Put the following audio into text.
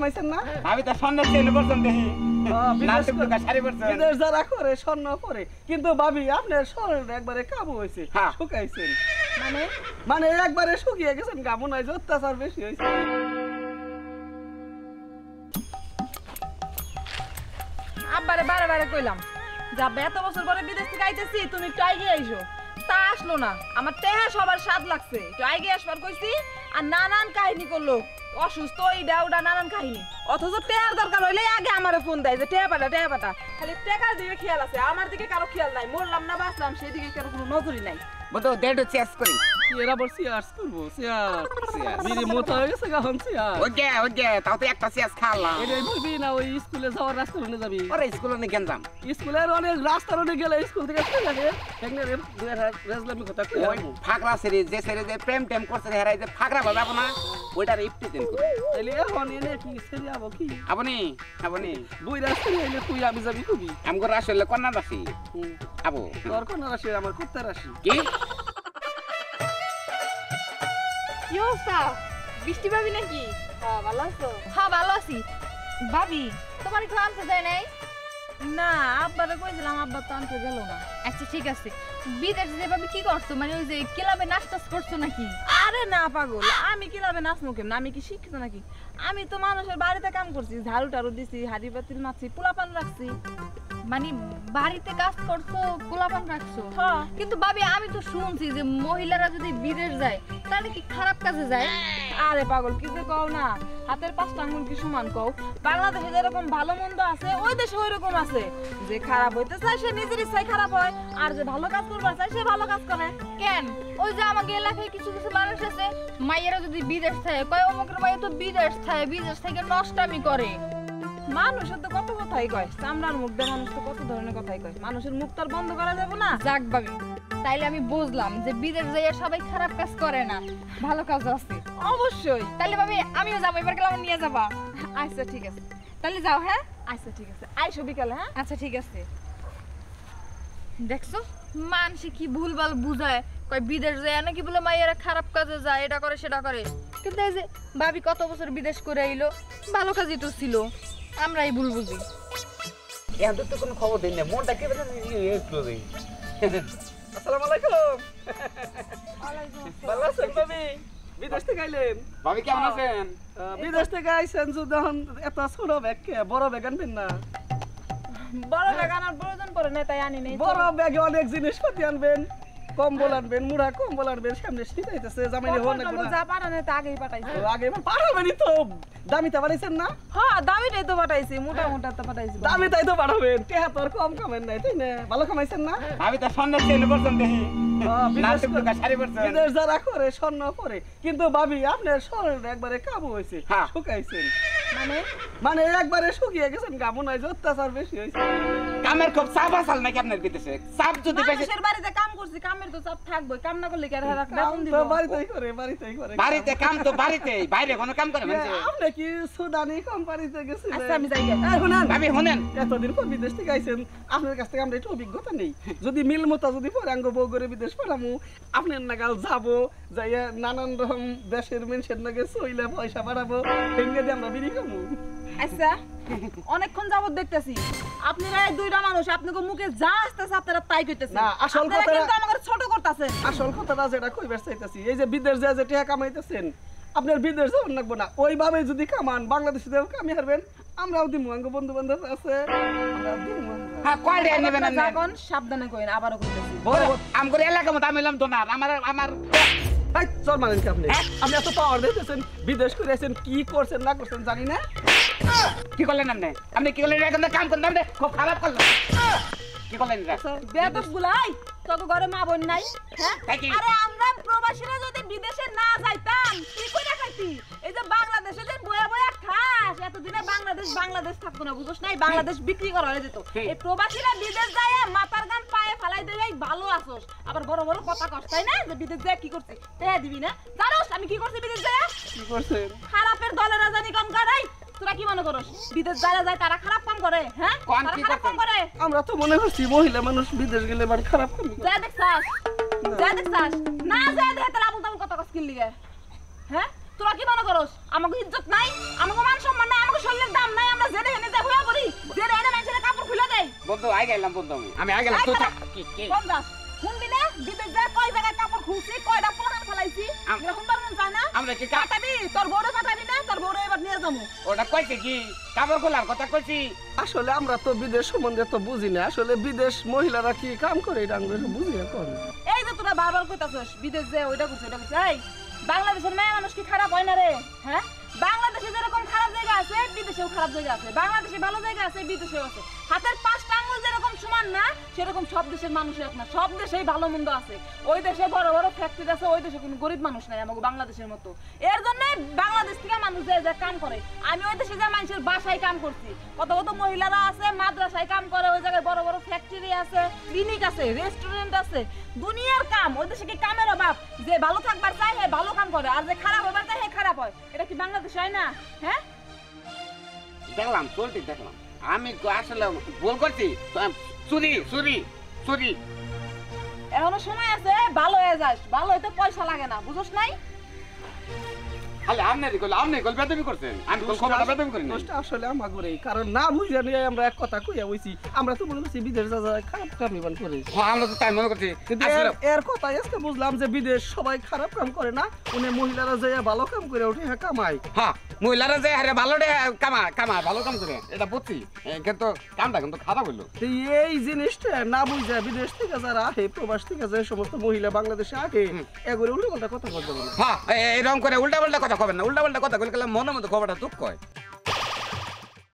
খামাইছেন না আমি তো স্বর্ণের চেন পর্যন্ত দেখি বিদেশ যারা করে স্বর্ণ পরে কিন্তু ভাবি আপনার শরীরটা একবারে কাবু হয়েছে শুকাইছেন মানে একবারে শুকিয়ে গেছেন গামু নাই যে অত্যাচার বেশি হয়েছে আব্বারে বারে বারে কইলাম যাবে এত বছর পরে বিদেশ থেকে আইতেছি তুমি একটু আগে আইসো তা আসলো না আমার টেহা সবার স্বাদ লাগছে একটু আগে আসবার কইছি আর নানান কাহিনী করলো অসুস্থ এইটা ওটা নানান কাহিনী অথচ টেহার দরকার হইলে আগে আমারে ফোন দেয় যে টেহা পাটা খালি টাকার দিকে খেয়াল আছে আমার দিকে কারো খেয়াল নাই মরলাম না বাঁচলাম সেদিকে কারো কোনো নজরই নাই বতো দেড় চেস করি এরা বল সিয়ার্স করব সিয়ার বিড়ি মোটা হয়ে গেছে গাহন সিয়ার ওকে তাও তো একটা চেস খালাম এটাই বলবি না ওই স্কুলে যাওয়ার রাস্তা রনে যাবি আরে স্কুলে নে গেলাম স্কুলের অনেক রাস্তা রনে গেলে স্কুল থেকে চলে যাবে একনে রেজলামি কথা কই ওই ফাকরা সেরে যে প্রেম টেম করছে হেরাই যে ফাকরা বাবা না ওইটার ইফতি দেন করি তাইলে এখন এনে কি সেরি আবো কি আপনি দুই রাস্তা এনে তুই আমি যাবি কবি আমগো আসলে কন্যা রাশি আবো তোর কোন রাশি আমার কুত্তা রাশি কি কি অবস্থা বৃষ্টি ভাবি নাকি হ্যাঁ ভালো আছো হ্যাঁ ভালো আছি ভাবি তোমার কি আনতে যায় নাই না আব্বারে কইছিলাম আব্বা তো আনতে গেল না আচ্ছা ঠিক আছে বিদেশে যে ভাবে কি করছো মানে ওই যে ক্লাবে নাস্তা করছো নাকি আরে না পাগল আমি ক্লাবে নাচমু কেমন আমি কি শিক্ষিত নাকি আমি তো মানুষের বাড়িতে কাম করছি ঝাড়ু টাড়ু দিছি হাড়ি পাতিল মাছি পোলাপান রাখছি মানে বাড়িতে কাজ করছো পোলাপান রাখছো কিন্তু ভাবি আমি তো শুনছি যে মহিলারা যদি বিদেশ যায় তাহলে কি খারাপ কাজে যায় আরে পাগল কি যে কও না হাতের পাঁচটা আঙ্গুল কি সমান কও বাংলাদেশে যেরকম ভালো মন্দ আছে ওই দেশে ওই রকম আছে যে খারাপ হইতে চায় সে নিজের ইচ্ছায় খারাপ হয় আর যে ভালো কাজ করবার চায় সে ভালো কাজ করে কেন ওই যে আমাকে এলাকায় কিছু কিছু মানুষ আছে মাইয়েরা যদি বিদেশ থাকে কয় অমুকের মাইয়া তো বিদেশ থেকে নষ্টামি করে মানুষের তো কত কথাই কয় চামড়ার মুখ দিয়ে মানুষ তো কত ধরনের কথাই কয় মানুষের মুখ তার বন্ধ করা যাবে না যাক ভাবি তাইলে আমি বুঝলাম যে বিদেশ যাইয়া সবাই খারাপ কাজ করে না ভালো কাজ আছে অবশ্যই তাইলে ভাবি আমিও যাবো এবার গেলে আমার নিয়ে যাবা আচ্ছা ঠিক আছে তাহলে যাও হ্যাঁ আচ্ছা ঠিক আছে আইসো বিকালে হ্যাঁ আচ্ছা ঠিক আছে দেখছো মানসি কি ভুলভাল বুঝায় কয় বিদেশ যায় নাকি বলে মাইয়ারা খারাপ কাজে যায় এটা করে সেটা করে কিন্তু এই যে ভাবি কত বছর বিদেশ করে আইলো ভালো কাজই তো ছিল আমরাই ভুল বুঝি এখন তো কোনো খবর দেন না মনটা কে একটু দেই আসসালামু আলাইকুম ভালো আছেন ভাবি বিদেশ থেকে আইলেন ভাবি কেমন আছেন বিদেশ থেকে আইছেন যখন এত ছোট ব্যাগ বড় ব্যাগ আনবেন না বড় ব্যাগ আনার প্রয়োজন পড়ে না তাই আনি নাই বড় ব্যাগে অনেক জিনিসপাতি আনবেন কম্বল আনবেন মুড়া কম্বল আনবেন সামনে শীত আইতেছে জামাইলে হনে কম্বল যা পাঠানে তা আগেই পাঠাইছি আগে পাঠাবেনই তো দামিটা পাঠাইছেন না হ্যাঁ দামিটাই তো পাঠাইছি মোটা মোটা তো পাঠাইছি দামিটাই তো পাঠাবেন টেহা তোর কম কামেন নাই তাই না ভালো কামাইছেন না আমি তো স্বর্ণের চেন পর্যন্ত দেখি বিদেশ যারা করে স্বর্ণ পরে কিন্তু ভাবি আপনার শরীরটা একবারে কাবু হয়েছে শুকাইছেন মানে একবারে শুকিয়ে গেছেন গামু নাই যে অত্যাচার বেশি হয়েছে কামের খুব চাপ আসাল নাকি আপনার বিদেশে চাপ যদি বেশি মানুষের বাড়িতে কাম করছি কামের তো চাপ থাকবে কাম না করলে কি আর বেতন দিব বাড়িতেই করে বাড়িতে কাম তো বাড়িতেই বাইরে কোনো কাম করে মানে আপনি কি সুদানি কোম্পানিতে গেছিলেন আচ্ছা আমি যাই শুনেন ভাবি শুনেন এতদিন পর বিদেশ থেকে আইছেন আপনার কাছ থেকে আমরা একটু অভিজ্ঞতা নেই যদি মিল মতো যদি পরাঙ্গ বউ করে বিদেশ পাঠামু আপনার নাগাল যাবো যাইয়া নানান রকম দেশের মানুষের নাগে চইলে পয়সা বাড়াবো ভেঙে দিয়ে আমরা বিড়ি খামু আচ্ছা অনেকক্ষণ যাবত দেখতেছি আপনারা এই দুইটা মানুষ আপনাকে মুখে যা আসতেছে আপনারা তাই কইতেছেন না আসল কথা কিন্তু আমাকে ছোট করতেছেন আসল কথাটা যেটা কইবার চাইতাছি এই যে বিদেশ যায় যে টাকা কামাইতেছেন আপনার বিদেশ যাওয়ার লাগবো না ওইভাবে যদি কামান বাংলাদেশে যাও কামি হারবেন আমরাও দিমু আঙ্গ বন্ধু বান্ধব আছে আমরা দিমু হ্যাঁ কয় রে নেবেন না এখন সাবধানে কইন আবারও কইতেছি আমগো এলাকা মত আমি এলাম ডোনার আমার এই চল মানেন কি আপনি আপনি এত পাওয়ার দিতেছেন বিদেশ করে আছেন কি করছেন না করছেন জানি না কি করলেন আপনি কি করলেন এখন কাম করেন আপনি খুব খারাপ করলেন কি করলেন বেয়াদব গুলাই তোকে ঘরে মা বোন নাই হ্যাঁ আরে আমরা প্রবাসীরা যদি বিদেশে না যাইতাম কি কইরা খাইতি এই যে বাংলাদেশে যে বয়া বয়া খাস এতদিনে বাংলাদেশ থাকতো না বুঝছ নাই বাংলাদেশ বিক্রি করা হয়ে যেত এই প্রবাসীরা বিদেশ যায় মাথার গান পায়ে ফালাই দেই ভালো আছস আবার বড় বড় কথা কস তাই না যে বিদেশ যায় কি করছিস তেয়া দিবি না জানোস আমি কি করছি বিদেশ যায় কি করছেন খারাপের দলের রাজধানী কম করাই তোরা কি মনে করস বিদেশ যারা যায় তারা খারাপ কাম করে হ্যাঁ কোন কি করে আমরা তো মনে করছি মহিলা মানুষ বিদেশ গেলে মানে খারাপ কাম করে যা দেখছাস না যা দেখে তাহলে আবুল তাবুল কথা কস কিল লিগে হ্যাঁ তোরা কি মনে করস আমাকে ইজ্জত নাই আমাকে মান সম্মান নাই আমাকে বন্ধু আই গেলাম বন্ধু আমি আই গেলাম তুই থাক কি কি বন্দাস শুনবি না বিদেশ যা কয় জায়গায় কাপড় খুলছি কয়টা পোড়ান ফেলাইছি এরকম বারণ যায় না আমরা কি কাটাবি তোর বউরে কাটাবি না তোর বউরে এবার নিয়ে যাবো ওটা কইছে কি কাপড় খোলার কথা কইছি আসলে আমরা তো বিদেশ সম্বন্ধে তো বুঝি না আসলে বিদেশ মহিলারা কি কাম করে এটা আমরা বুঝি এখন এই যে তোরা বারবার কইতাছস বিদেশ যে ওইটা করছে ওইটা করছে এই বাংলাদেশের মেয়ে মানুষ কি খারাপ হয় না রে হ্যাঁ বাংলাদেশে যেরকম খারাপ জায়গা আছে বিদেশেও খারাপ জায়গা আছে বাংলাদেশে ভালো জায়গা আছে বিদেশেও আছে হাতের 5টা আঙ্গুল যেরকম সমান না সেরকম সব দেশের মানুষ এক না সব দেশেই ভালো মন্দ আছে ওই দেশে বড় বড় ফ্যাক্টরি আছে ওই দেশে কোনো গরিব মানুষ নাই আমাকে বাংলাদেশের মতো এর জন্য বাংলাদেশ থেকে মানুষ যে কাম করে আমি ওই দেশে যে মানুষের বাসায় কাম করছি কত কত মহিলারা আছে মাদ্রাসায় কাম করে ওই জায়গায় বড় বড় ফ্যাক্টরি আছে ক্লিনিক আছে রেস্টুরেন্ট আছে দুনিয়ার কাম ওই দেশে কি কামের অভাব যে ভালো থাকবার চায় হে ভালো কাম করে আর যে খারাপ হবার চায় হে খারাপ হয় এটা কি বাংলাদেশ হয় না হ্যাঁ দেখলাম চলতি দেখলাম আমি তো আসলে ভুল করছি চুরি চুরি চুরি এখনো সময় আছে ভালো হয়ে যাস ভালো হইতে পয়সা লাগে না বুঝছ নাই খালি আপনি কল বেদবি করছেন আমি কল খবরটা বেদবি করি না দোষটা আসলে আমাগরেই কারণ না বুঝে নিয়ে আমরা এক কথা কইয়া হইছি আমরা তো মনে করছি বিদেশ যা যায় খারাপ কাম ইবান করে হ্যাঁ আমরা তো তাই মনে করছি কিন্তু আসলে এর কথা আজকে বুঝলাম যে বিদেশ সবাই খারাপ কাম করে না উনি মহিলারা যে ভালো কাম করে ওঠে হ্যাঁ কামায় হ্যাঁ মহিলারা যে হারে ভালো কামা ভালো কাম করে এটা বুঝছি কিন্তু কামটা কিন্তু খারাপ হইলো তো এই জিনিসটা না বুঝে বিদেশ থেকে যারা আহে প্রবাস থেকে যে সমস্ত মহিলা বাংলাদেশে আহে এগুলো উল্টো কথা বলতে বলে হ্যাঁ এরকম করে উল্টা পাল্টা কথা কবেন না উল্টা পাল্টা কথা কইলে মনের মধ্যে খবরটা দুঃখ হয়